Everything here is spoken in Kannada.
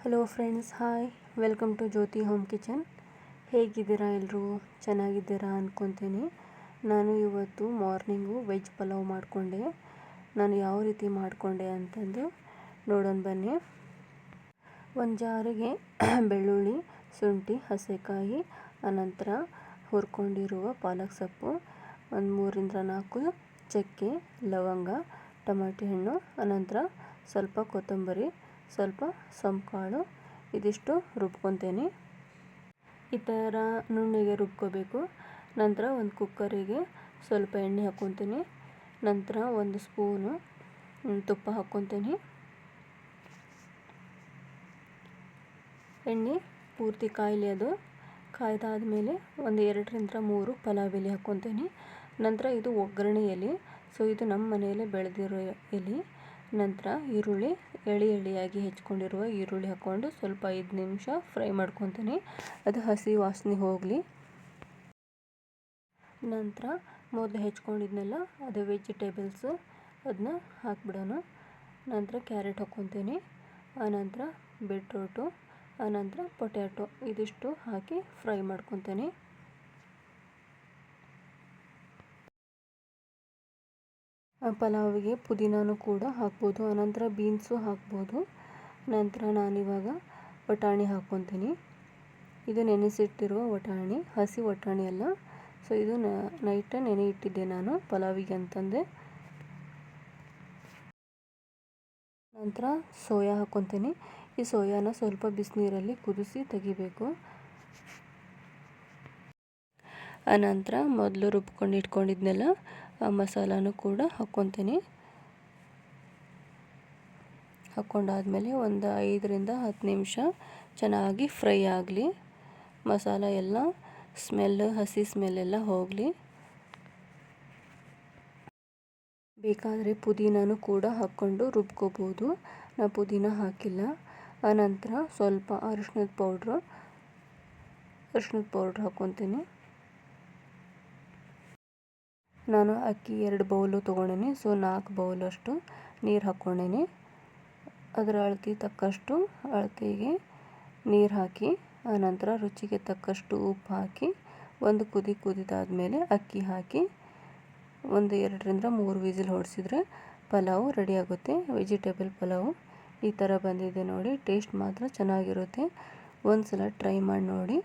Hello friends, hi, welcome to Jyothi home kitchen. ಹೇಗಿದ್ದೀರಾ ಎಲ್ಲರೂ? ಚೆನ್ನಾಗಿದ್ದೀರಾ ಅಂದ್ಕೊತೀನಿ. ನಾನು ಇವತ್ತು ಮಾರ್ನಿಂಗು ವೆಜ್ ಪಲಾವ್ ಮಾಡಿಕೊಂಡೆ. ನಾನು ಯಾವ ರೀತಿ ಮಾಡಿಕೊಂಡೆ ಅಂತಂದು ನೋಡೋಣ ಬನ್ನಿ. ಒಂದು ಜಾರಿಗೆ ಬೆಳ್ಳುಳ್ಳಿ, ಶುಂಠಿ, ಹಸೆಕಾಯಿ, ಅನಂತರ ಹುರ್ಕೊಂಡಿರುವ ಪಾಲಕ್ ಸೊಪ್ಪು, ಒಂದು 3-4 ಚಕ್ಕೆ, ಲವಂಗ, ಟಮಾಟಿ ಹಣ್ಣು, ಅನಂತರ ಸ್ವಲ್ಪ ಕೊತ್ತಂಬರಿ, ಸ್ವಲ್ಪ ಸೊಂಪು ಕಾಳು, ಇದಿಷ್ಟು ರುಬ್ಕೊತೀನಿ. ಈ ಥರ ನುಣ್ಣಗೆ ರುಬ್ಕೋಬೇಕು. ನಂತರ ಒಂದು ಕುಕ್ಕರಿಗೆ ಸ್ವಲ್ಪ ಎಣ್ಣೆ ಹಾಕ್ಕೊತೀನಿ. ನಂತರ 1 ಸ್ಪೂನು ತುಪ್ಪ ಹಾಕ್ಕೊತೀನಿ. ಎಣ್ಣೆ ಪೂರ್ತಿ ಕಾಯಿಲೆ ಅದು ಕಾಯ್ದಾದ್ಮೇಲೆ ಒಂದು 2-3 ಪಲಾವ್ ಎಲೆ ಹಾಕ್ಕೊತೀನಿ. ನಂತರ ಇದು ಒಗ್ಗರಣೆ ಎಲೆ, ಸೊ ಇದು ನಮ್ಮ ಮನೆಯಲ್ಲೇ ಬೆಳೆದಿರೋ ಎಲೆ. ನಂತರ ಈರುಳ್ಳಿ, ಎಳೆಯಾಗಿ ಹೆಚ್ಕೊಂಡಿರುವ ಈರುಳ್ಳಿ ಹಾಕ್ಕೊಂಡು ಸ್ವಲ್ಪ 5 ನಿಮಿಷ ಫ್ರೈ ಮಾಡ್ಕೊತೀನಿ. ಅದು ಹಸಿ ವಾಸನೆ ಹೋಗಲಿ. ನಂತರ ಮೊದಲು ಹೆಚ್ಕೊಂಡಿದ್ನೆಲ್ಲ ಅದು ವೆಜಿಟೇಬಲ್ಸು ಅದನ್ನ ಹಾಕ್ಬಿಡೋಣ. ನಂತರ ಕ್ಯಾರೆಟ್ ಹಾಕ್ಕೊತೀನಿ, ಆನಂತರ ಬೀಟ್ರೂಟು, ಆನಂತರ ಪೊಟ್ಯಾಟೊ, ಇದಿಷ್ಟು ಹಾಕಿ ಫ್ರೈ ಮಾಡ್ಕೊತೀನಿ. ಪಲಾವಿಗೆ ಪುದೀನೂ ಕೂಡ ಹಾಕ್ಬೋದು, ಆನಂತರ ಬೀನ್ಸು ಹಾಕ್ಬೋದು. ನಂತರ ನಾನಿವಾಗ ಬಟಾಣಿ ಹಾಕ್ಕೊತೀನಿ. ಇದು ನೆನೆಸಿಟ್ಟಿರುವ ವಟಾಣಿ, ಹಸಿ ವಟಾಣಿ ಅಲ್ಲ. ಸೊ ಇದು ನೈಟ್ ನೆನೆ ಇಟ್ಟಿದ್ದೆ ನಾನು ಪಲಾವಿಗೆ ಅಂತಂದೆ. ನಂತರ ಸೋಯಾ ಹಾಕ್ಕೊತೀನಿ. ಈ ಸೋಯಾನ ಸ್ವಲ್ಪ ಬಿಸಿನೀರಲ್ಲಿ ಕುದಿಸಿ ತೆಗಿಬೇಕು. ಆನಂತರ ಮೊದಲು ರುಬ್ಕೊಂಡು ಇಟ್ಕೊಂಡಿದ್ನೆಲ್ಲ ಆ ಮಸಾಲಾನು ಕೂಡ ಹಾಕ್ಕೊತೀನಿ. ಹಾಕ್ಕೊಂಡಾದ್ಮೇಲೆ ಒಂದು 5-10 ನಿಮಿಷ ಚೆನ್ನಾಗಿ ಫ್ರೈ ಆಗಲಿ. ಮಸಾಲ ಎಲ್ಲ ಹಸಿ ಸ್ಮೆಲ್ಲೆಲ್ಲ ಹೋಗಲಿ. ಬೇಕಾದರೆ ಪುದೀನೂ ಕೂಡ ಹಾಕ್ಕೊಂಡು ರುಬ್ಕೋಬೋದು. ನಾನು ಪುದೀನ ಹಾಕಿಲ್ಲ. ಆನಂತರ ಸ್ವಲ್ಪ ಅರಿಶಿಣದ ಪೌಡ್ರ್ ಹಾಕ್ಕೊತೀನಿ. ನಾನು ಅಕ್ಕಿ 2 ಬೌಲು ತೊಗೊಂಡೀನಿ, ಸೊ 4 ಬೌಲಷ್ಟು ನೀರು ಹಾಕ್ಕೊಂಡೀನಿ. ಅದರ ಅಳತೆ ತಕ್ಕಷ್ಟು ಅಳತೆಗೆ ನೀರು ಹಾಕಿ, ಆನಂತರ ರುಚಿಗೆ ತಕ್ಕಷ್ಟು ಉಪ್ಪು ಹಾಕಿ, ಒಂದು ಕುದಿದಾದ್ಮೇಲೆ ಅಕ್ಕಿ ಹಾಕಿ ಒಂದು 2-3 ವಿಸಿಲ್ ಹೊಡೆಸಿದ್ರೆ ಪಲಾವು ರೆಡಿ ಆಗುತ್ತೆ. ವೆಜಿಟೇಬಲ್ ಪಲಾವು ಈ ಥರ ಬಂದಿದೆ ನೋಡಿ. ಟೇಸ್ಟ್ ಮಾತ್ರ ಚೆನ್ನಾಗಿರುತ್ತೆ. ಒಂದು ಸಲ ಟ್ರೈ ಮಾಡಿ ನೋಡಿ.